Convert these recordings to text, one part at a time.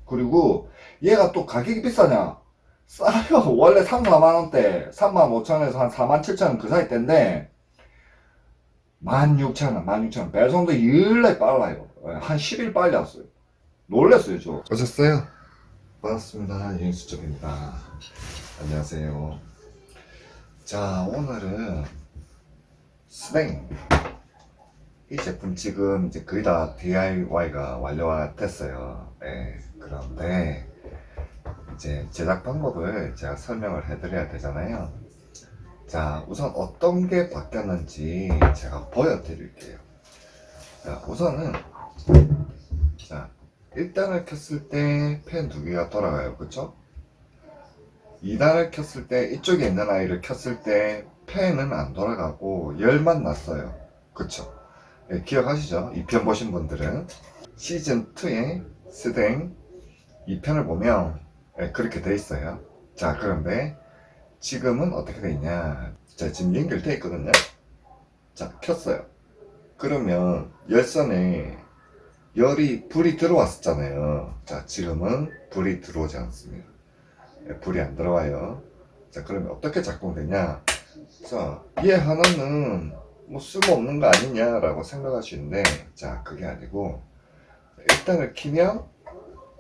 그리고 얘가 또 가격이 비싸냐? 싸요. 원래 3, 4만원대, 35,000원에서 한 47,000원 그 사이 때인데, 16,000원, 16,000원. 배송도 일날 빨라요. 한 10일 빨리 왔어요. 놀랬어요, 저. 오셨어요? 반갑습니다. 유인수첩입니다. 안녕하세요. 자, 오늘은 스댕. 이 제품 지금 이제 거의 다 DIY가 완료가 됐어요. 네, 그런데 이제 제작 방법을 제가 설명을 해드려야 되잖아요. 자, 우선 어떤 게 바뀌었는지 제가 보여드릴게요. 자, 우선은 자, 1단을 켰을 때 펜 두 개가 돌아가요. 그쵸? 2단을 켰을 때 이쪽에 있는 아이를 켰을 때 펜은 안 돌아가고 열만 났어요. 그쵸? 네, 기억하시죠? 2편 보신 분들은 시즌2의 스댕 2편을 보면 네, 그렇게 돼 있어요. 자, 그런데 지금은 어떻게 돼 있냐? 자, 지금 연결돼 있거든요. 자, 켰어요. 그러면 열선에 불이 들어왔었잖아요. 자, 지금은 불이 들어오지 않습니다. 네, 불이 안 들어와요. 자, 그러면 어떻게 작동되냐? 자, 얘 하나는 뭐 쓸모없는 거 아니냐라고 생각하시는데, 자, 그게 아니고, 일단을 키면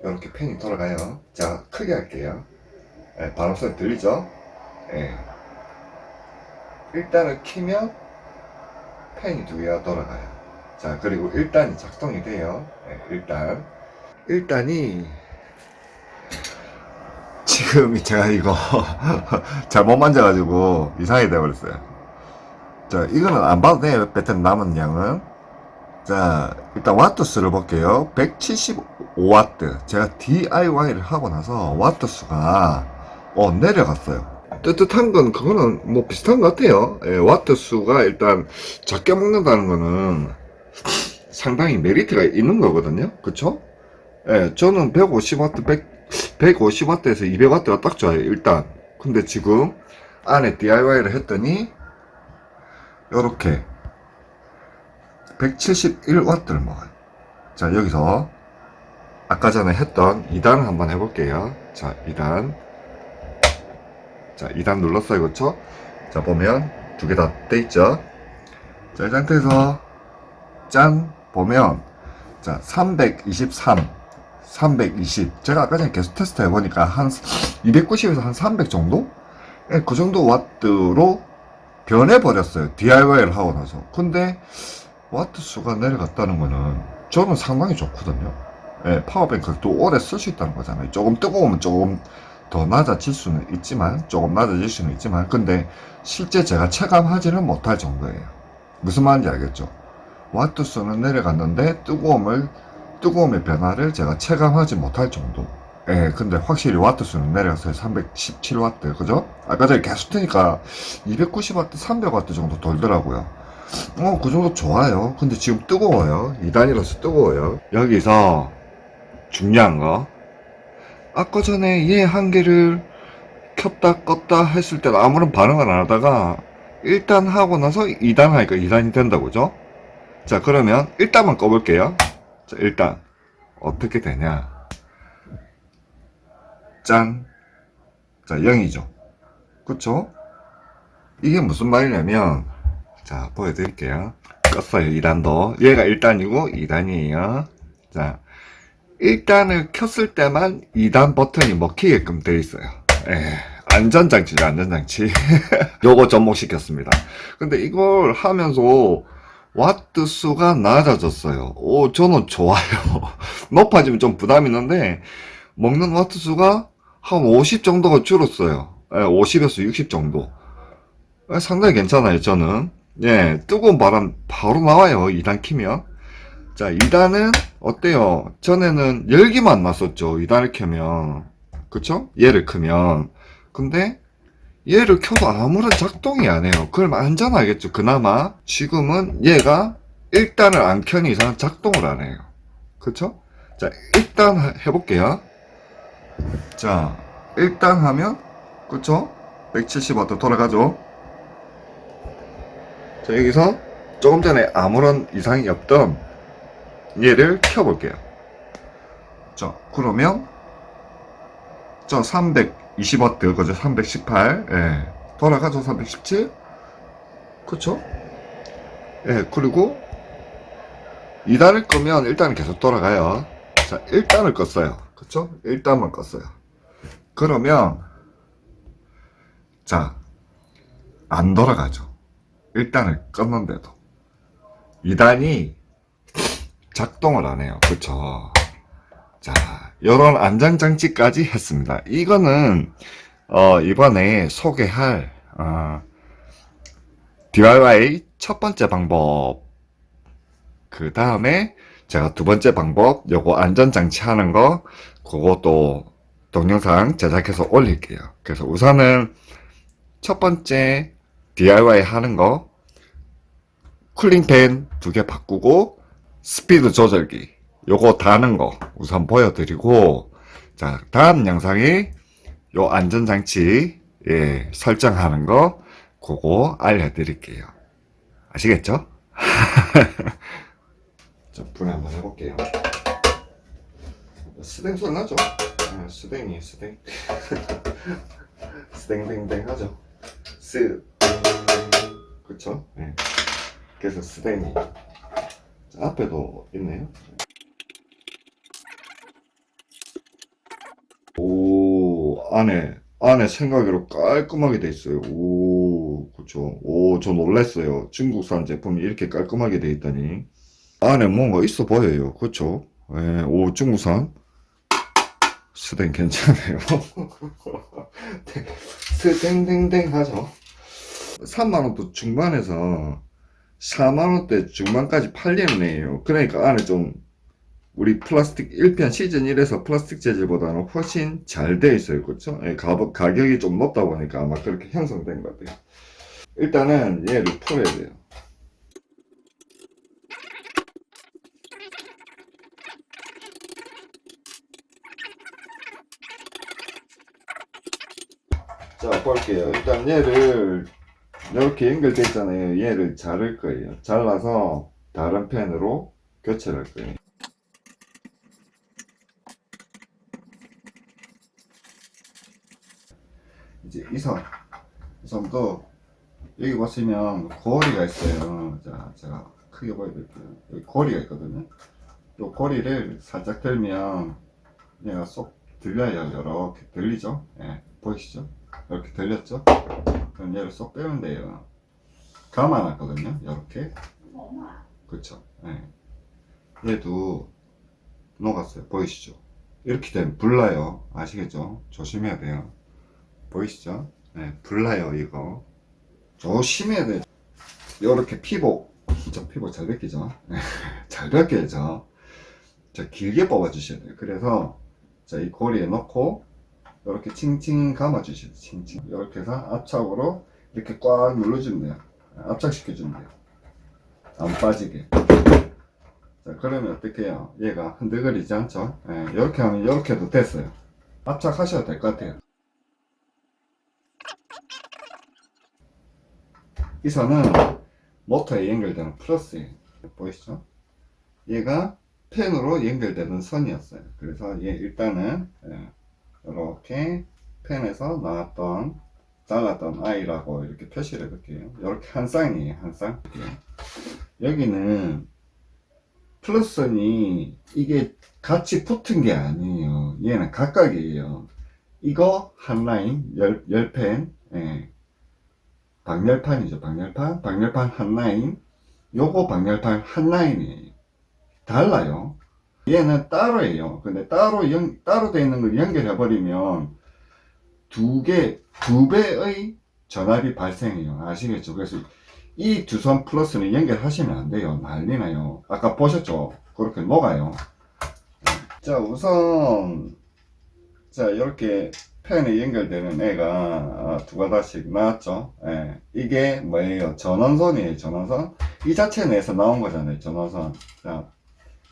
이렇게 펜이 돌아가요. 자, 크게 할게요. 네, 바람 소리 들리죠? 네. 일단을 키면 펜이 두 개가 돌아가요. 자, 그리고 1단이 작동이 돼요. 네, 1단이 지금 제가 이거 잘못 만져가지고 이상하게 돼버렸어요. 자, 이거는 안 봐도 돼요. 배터리 남은 양은. 자, 일단 와트수를 볼게요. 175와트. 제가 DIY를 하고 나서 와트 수가 내려갔어요. 뜨뜻한 건 그거는 뭐 비슷한 것 같아요. 예, 와트 수가 일단 작게 먹는다는 거는 상당히 메리트가 있는 거거든요. 그쵸? 예, 저는 150와트, 150와트에서 200와트가 딱 좋아요. 일단. 근데 지금 안에 DIY를 했더니 요렇게 171와트를 먹어요. 자, 여기서 아까 전에 했던 2단을 한번 해볼게요. 자, 2단. 자, 2단 눌렀어요. 그쵸? 자, 보면 두 개 다 돼 있죠? 자, 이 상태에서 짠! 보면 자, 323, 320. 제가 아까 전에 계속 테스트 해보니까 한 290에서 한 300 정도? 예, 그 정도 와트로 변해버렸어요. DIY를 하고 나서. 근데 와트 수가 내려갔다는 거는 저는 상당히 좋거든요. 예, 파워뱅크를 또 오래 쓸 수 있다는 거잖아요. 조금 뜨거우면 조금 더 낮아질 수는 있지만, 근데 실제 제가 체감하지는 못할 정도예요. 무슨 말인지 알겠죠? 와트 수는 내려갔는데 뜨거움의 변화를 제가 체감하지 못할 정도. 예, 근데 확실히 와트 수는 내려갔어요. 317와트, 그죠? 아까 전에 계속 트니까 290와트, 300와트 정도 돌더라고요. 그 정도 좋아요. 근데 지금 뜨거워요. 2단이라서 뜨거워요. 여기서 중요한 거. 아까 전에 얘 한 개를 켰다 껐다 했을 때는 아무런 반응을 안 하다가 1단 하고 나서 2단 하니까 2단이 된다고, 그죠? 자, 그러면 1단만 꺼볼게요. 자, 1단. 어떻게 되냐. 짠. 자, 0이죠. 그쵸? 이게 무슨 말이냐면, 자, 보여드릴게요. 껐어요, 2단도. 얘가 1단이고 2단이에요. 자, 1단을 켰을 때만 2단 버튼이 먹히게끔 되어 있어요. 안전장치죠, 안전장치. 요거 접목시켰습니다. 근데 이걸 하면서 와트 수가 낮아졌어요. 저는 좋아요. 높아지면 좀 부담이 있는데, 먹는 와트 수가 한 50 정도가 줄었어요. 50에서 60 정도. 상당히 괜찮아요, 저는. 예, 뜨거운 바람 바로 나와요, 2단 키면. 자, 2단은 어때요? 전에는 열기만 났었죠, 2단을 켜면. 그쵸? 얘를 크면. 근데 얘를 켜도 아무런 작동이 안 해요. 그럼 안전하겠죠, 그나마. 지금은 얘가 1단을 안 켜는 이상 작동을 안 해요. 그쵸? 자, 1단 해볼게요. 자, 1단 하면, 그쵸? 170와트 돌아가죠? 자, 여기서 조금 전에 아무런 이상이 없던 얘를 켜볼게요. 자, 그러면 저 320W, 그죠? 318, 예. 돌아가죠? 317? 그쵸? 예, 그리고 2단을 끄면 1단은 계속 돌아가요. 자, 1단을 껐어요. 그쵸? 1단만 껐어요. 그러면, 자, 안 돌아가죠. 1단을 껐는데도. 2단이 작동을 안 해요. 그쵸? 자, 요런 안전장치까지 했습니다. 이거는, 이번에 소개할, DIY 첫 번째 방법. 그 다음에 제가 두 번째 방법, 요거 안전장치 하는 거, 그것도 동영상 제작해서 올릴게요. 그래서 우선은 첫 번째 DIY 하는 거, 쿨링팬 2개 바꾸고, 스피드 조절기, 요거 다는 거 우선 보여드리고, 자, 다음 영상에 요 안전장치, 예, 설정하는 거, 그거 알려드릴게요. 아시겠죠? 자, 불 한번 해볼게요. 스댕 소리 나죠? 아, 스댕이에요, 스댕. 스댕댕댕 하죠? 스댕댕. 그쵸? 네. 그래서 스댕이. 자, 앞에도 있네요. 오, 안에 생각외로 깔끔하게 돼 있어요. 오, 그쵸. 오, 저 놀랐어요. 중국산 제품이 이렇게 깔끔하게 돼 있다니. 안에 뭔가 있어 보여요. 그쵸? 예, 오, 중국산. 스댕 괜찮아요. 스댕댕댕 하죠. 3만원도 중반에서 4만원대 중반까지 팔리는 애예요. 그러니까 안에 좀 우리 플라스틱 1편 시즌 1에서 플라스틱 재질보다는 훨씬 잘 되어 있어요. 그렇죠? 예, 가격이 좀 높다 보니까 아마 그렇게 형성된 것 같아요. 일단은 얘를 풀어야 돼요. 자, 볼게요. 일단 얘를 이렇게 연결되어 있잖아요. 얘를 자를 거예요. 잘라서 다른 펜으로 교체를 할 거예요. 이제 이 선도 여기 보시면 고리가 있어요. 자, 제가 크게 보여드릴게요. 여기 고리가 있거든요. 이 고리를 살짝 들면 얘가 쏙 들려요. 이렇게 들리죠? 예, 보이시죠? 이렇게 들렸죠? 그럼 얘를 쏙 빼면 돼요. 감아놨거든요. 이렇게. 그쵸? 예. 얘도 녹았어요. 보이시죠? 이렇게 되면 불나요. 아시겠죠? 조심해야 돼요. 보이시죠? 네, 불나요, 이거. 조심해야 돼요. 이렇게 피복. 저 피복 잘 벗기죠? 잘 벗겨야죠. 자, 길게 뽑아 주셔야 돼요. 그래서, 자, 이 고리에 넣고, 이렇게 칭칭 감아 주셔야 돼요. 칭칭. 이렇게 해서 압착으로 이렇게 꽉 눌러주면 돼요. 압착시켜주면 돼요. 안 빠지게. 자, 그러면 어떻게 해요? 얘가 흔들거리지 않죠? 예, 이렇게 하면 이렇게도 됐어요. 압착하셔도 될 것 같아요. 이 선은 모터에 연결되는 플러스예요. 보이시죠? 얘가 펜으로 연결되는 선이었어요. 그래서 얘 일단은 이렇게 펜에서 나왔던 잘랐던 I라고 이렇게 표시를 해볼게요. 이렇게 한 쌍이에요. 한 쌍. 여기는 플러스선이 이게 같이 붙은 게 아니에요. 얘는 각각이에요. 이거 한 라인, 열 펜, 예. 방열판이죠. 방열판 한 라인, 요거 방열판 한 라인이에요. 달라요. 얘는 따로예요. 근데 따로 되어 있는 걸 연결해 버리면 두 배의 전압이 발생해요. 아시겠죠? 그래서 이 두 선 플러스는 연결하시면 안 돼요. 난리나요. 아까 보셨죠? 그렇게 녹아요. 자, 우선, 자, 이렇게 펜에 연결되는 애가 두 가닥씩 나왔죠. 예. 이게 뭐예요? 전원선이에요. 전원선. 이 자체 내에서 나온 거잖아요. 전원선. 자,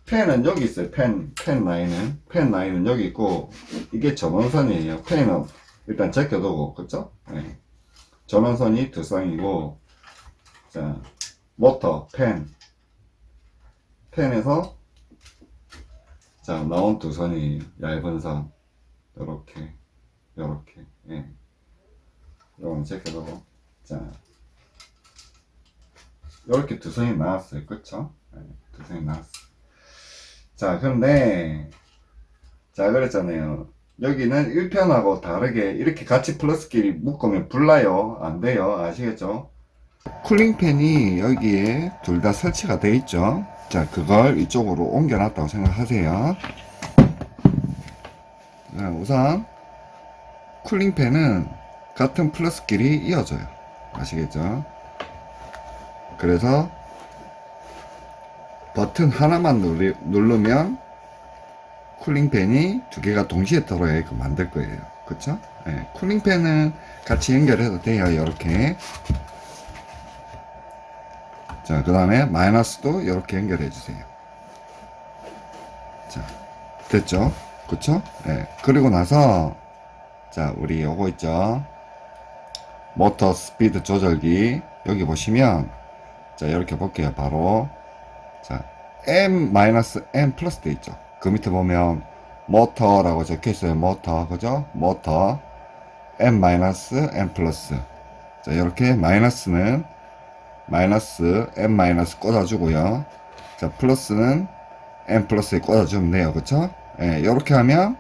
펜은 여기 있어요. 펜 라인은 여기 있고, 이게 전원선이에요. 펜은 일단 제껴두고, 그쵸? 예. 전원선이 두 쌍이고, 자, 모터, 펜에서, 자, 나온 두 선이 얇은 선. 이렇게. 요렇게. 예. 요건 제껴두고. 자. 요렇게 두 선이 나왔어요. 그쵸? 네, 두 선이 나왔어요. 자, 그런데, 자, 그랬잖아요. 여기는 1편하고 다르게 이렇게 같이 플러스끼리 묶으면 불나요. 안 돼요. 아시겠죠? 쿨링팬이 여기에 둘 다 설치가 되어 있죠. 자, 그걸 이쪽으로 옮겨놨다고 생각하세요. 자, 우선 쿨링팬은 같은 플러스끼리 이어져요. 아시겠죠? 그래서 버튼 하나만 누르면 쿨링팬이 두 개가 동시에 들어오게끔 만들 거예요. 그쵸? 네, 쿨링팬은 같이 연결해도 돼요. 이렇게. 자, 그 다음에 마이너스도 이렇게 연결해 주세요. 자, 됐죠? 그쵸? 네, 그리고 나서 자, 우리 요거 있죠? 모터 스피드 조절기. 여기 보시면 자, 이렇게 볼게요. 바로 자, M-M 플러스 돼 있죠. 그 밑에 보면 모터라고 적혀 있어요. 모터. 그죠? 모터 M-M 플러스. 자, 이렇게 마이너스는 마이너스 M 마이너스 꽂아주고요. 자, 플러스는 M 플러스에 꽂아주면 돼요. 그쵸? 예, 이렇게 하면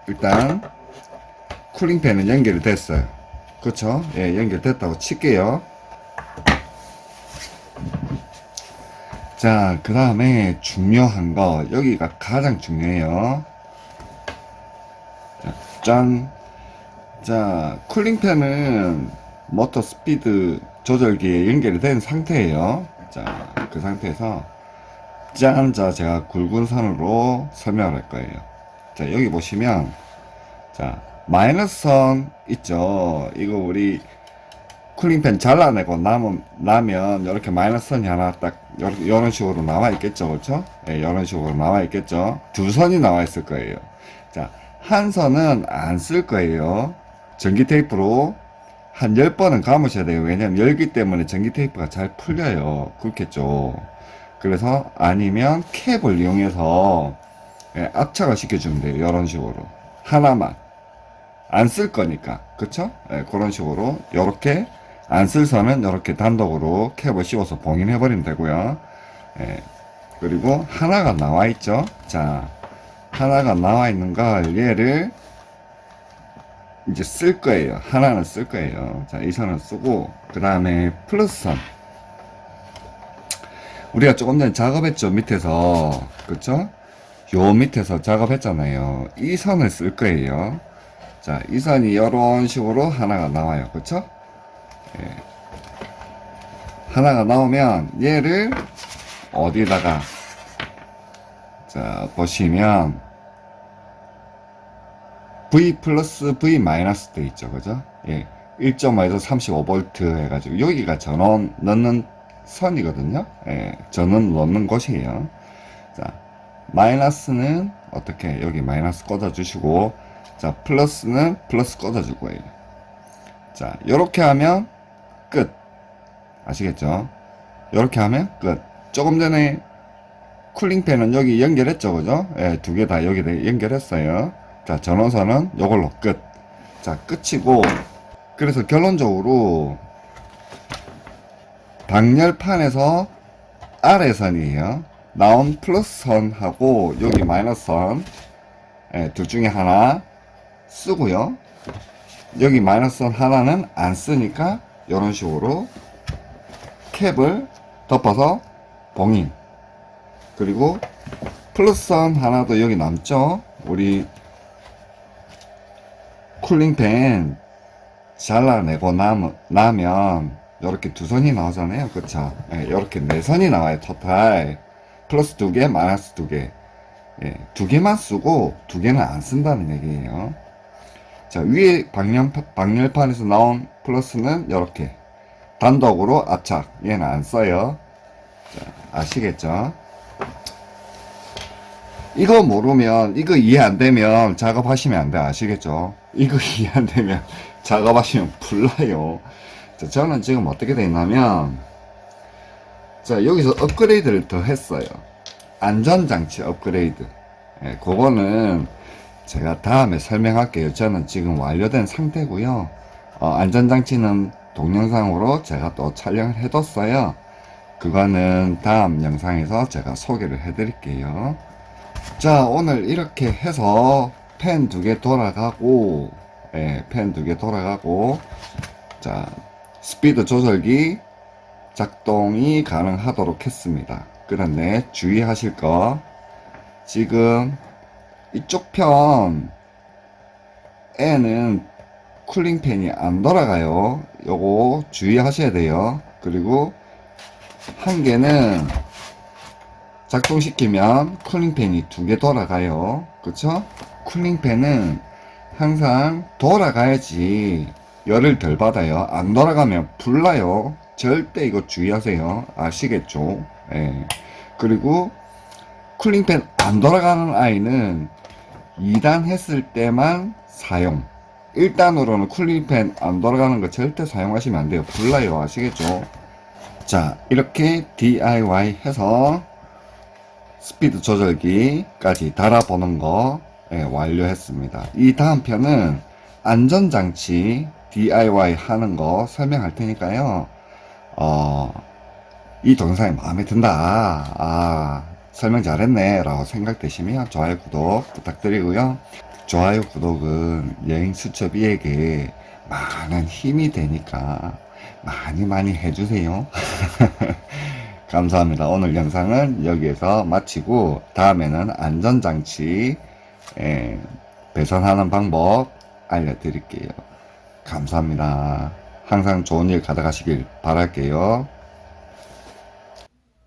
일단 쿨링팬은 연결이 됐어요. 그쵸? 예, 연결됐다고 칠게요. 자, 그 다음에 중요한 거, 여기가 가장 중요해요. 자, 짠. 자, 쿨링팬은 모터 스피드 조절기에 연결이 된 상태예요. 자, 그 상태에서 짠. 자, 제가 굵은 선으로 설명을 할 거예요. 자, 여기 보시면 자, 마이너스 선 있죠. 이거 우리 쿨링팬 잘라내고 나면 이렇게 마이너스 선이 하나 딱 이런 식으로 나와 있겠죠. 그렇죠? 예, 이런 식으로 나와 있겠죠. 두 선이 나와 있을 거예요. 자, 한 선은 안 쓸 거예요. 전기 테이프로 한 10번은 감으셔야 돼요. 왜냐면 열기 때문에 전기 테이프가 잘 풀려요. 그렇겠죠. 그래서 아니면 캡을 이용해서 예, 압착을 시켜주면 돼요. 이런 식으로 하나만 안 쓸 거니까. 그쵸? 예, 그런 식으로 요렇게 안 쓸 선은 이렇게 단독으로 캡을 씌워서 봉인해 버리면 되고요. 예, 그리고 하나가 나와 있죠. 자, 하나가 나와 있는 걸 얘를 이제 쓸 거예요. 하나는 쓸 거예요. 자, 이 선을 쓰고 그 다음에 플러스 선. 우리가 조금 전에 작업했죠. 밑에서. 그쵸? 요 밑에서 작업했잖아요. 이 선을 쓸 거예요. 자, 이 선이 이런 식으로 하나가 나와요. 그쵸? 예. 하나가 나오면 얘를 어디다가 자, 보시면 V 플러스 V 마이너스 돼 있죠. 그죠? 예. 1.5에서 35V 해가지고 여기가 전원 넣는 선이거든요. 예. 전원 넣는 곳이에요. 자, 마이너스는 어떻게 여기 마이너스 꽂아 주시고 자, 플러스는 플러스 꽂아 줄 거예요. 자, 요렇게 하면 끝. 아시겠죠? 요렇게 하면 끝. 조금 전에 쿨링팬은 여기 연결했죠. 그죠? 예, 두 개 다 여기 연결했어요. 자, 전원선은 요걸로 끝. 자, 끝이고. 그래서 결론적으로 방열판에서 아래선이에요. 나온 플러스 선하고 여기 마이너스 선. 예, 둘 중에 하나 쓰고요. 여기 마이너스 선 하나는 안 쓰니까 이런 식으로 캡을 덮어서 봉인. 그리고 플러스 선 하나도 여기 남죠. 우리 쿨링팬 잘라내고 나면 이렇게 두 선이 나오잖아요. 그쵸? 예, 이렇게 네 선이 나와요. 토탈 플러스 두 개, 마이너스 두 개. 예, 두 개만 쓰고 두 개는 안 쓴다는 얘기예요. 자, 위에 방열판에서 나온 플러스는 이렇게 단독으로 압착. 얘는 안 써요. 자, 아시겠죠? 이거 모르면, 이거 이해 안 되면 작업하시면 안 돼. 아시겠죠? 이거 이해 안 되면 작업하시면 불나요. 자, 저는 지금 어떻게 돼 있냐면, 자, 여기서 업그레이드를 더 했어요. 안전장치 업그레이드. 예, 그거는 제가 다음에 설명할게요. 저는 지금 완료된 상태고요. 안전장치는 동영상으로 제가 또 촬영을 해뒀어요. 그거는 다음 영상에서 제가 소개를 해드릴게요. 자, 오늘 이렇게 해서 펜 2개 돌아가고, 펜 2개 돌아가고, 자, 스피드 조절기 작동이 가능하도록 했습니다. 그런데 주의하실 거, 지금 이쪽 편 N은 쿨링팬이 안 돌아가요. 요거 주의하셔야 돼요. 그리고 한 개는 작동시키면 쿨링팬이 2개 돌아가요. 그쵸? 쿨링팬은 항상 돌아가야지 열을 덜 받아요. 안 돌아가면 불나요. 절대 이거 주의하세요. 아시겠죠? 예. 그리고 쿨링팬 안 돌아가는 아이는 2단 했을 때만 사용. 1단으로는 쿨링팬 안 돌아가는 거 절대 사용하시면 안 돼요. 불나요. 아시겠죠? 자, 이렇게 DIY 해서 스피드 조절기까지 달아보는 거 완료했습니다. 이 다음 편은 안전장치 DIY 하는 거 설명할 테니까요. 이 동영상이 마음에 든다. 설명 잘했네 라고 생각되시면 좋아요, 구독 부탁드리고요. 좋아요, 구독은 여행 수첩이에게 많은 힘이 되니까 많이 해주세요. 감사합니다. 오늘 영상은 여기에서 마치고 다음에는 안전장치 배선하는 방법 알려드릴게요. 감사합니다. 항상 좋은 일 가져가시길 바랄게요.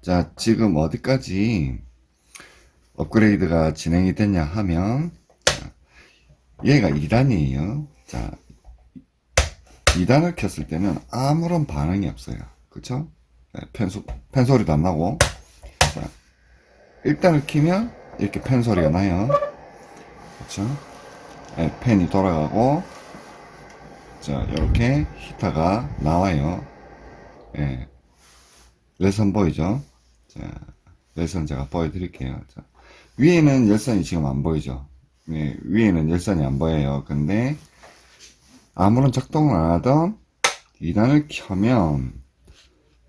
자, 지금 어디까지 업그레이드가 진행이 됐냐 하면, 얘가 2단이에요. 자, 2단을 켰을 때는 아무런 반응이 없어요. 그쵸? 펜 소리도 안 나고. 자, 1단을 키면 이렇게 펜 소리가 나요. 그쵸? 펜이 돌아가고, 자, 이렇게 히터가 나와요. 열선 보이죠? 자, 열선 제가 보여드릴게요. 자, 위에는 열선이 지금 안 보이죠? 위에는 열선이 안 보여요. 근데 아무런 작동을 안 하던 2단을 켜면,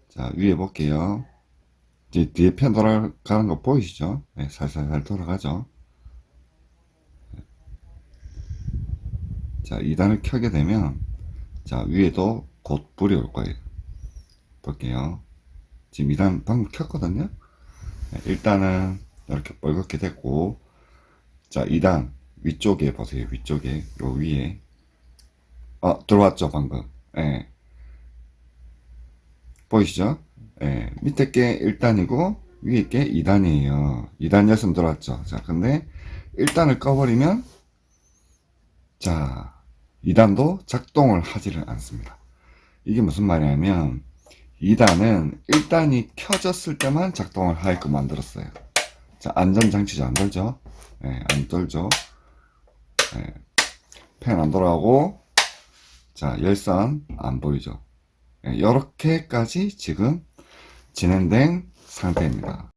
자, 위에 볼게요. 이제 뒤에 편 돌아가는 거 보이시죠? 살살살 돌아가죠? 자, 2단을 켜게 되면, 자, 위에도 곧 불이 올 거예요. 볼게요. 지금 2단 방금 켰거든요? 1단은 이렇게 빨갛게 됐고, 자, 2단 위쪽에 보세요. 위쪽에, 요 위에. 들어왔죠, 방금. 보이시죠? 밑에 게 1단이고, 위에 게 2단이에요. 2단 열선 들어왔죠. 자, 근데 1단을 꺼버리면, 자, 2단도 작동을 하지를 않습니다. 이게 무슨 말이냐면, 2단은 1단이 켜졌을 때만 작동을 하게끔 만들었어요. 자, 안전장치도 안 돌죠? 안 돌죠? 펜 안 돌아가고, 자, 열선 안 보이죠? 이렇게까지 지금 진행된 상태입니다.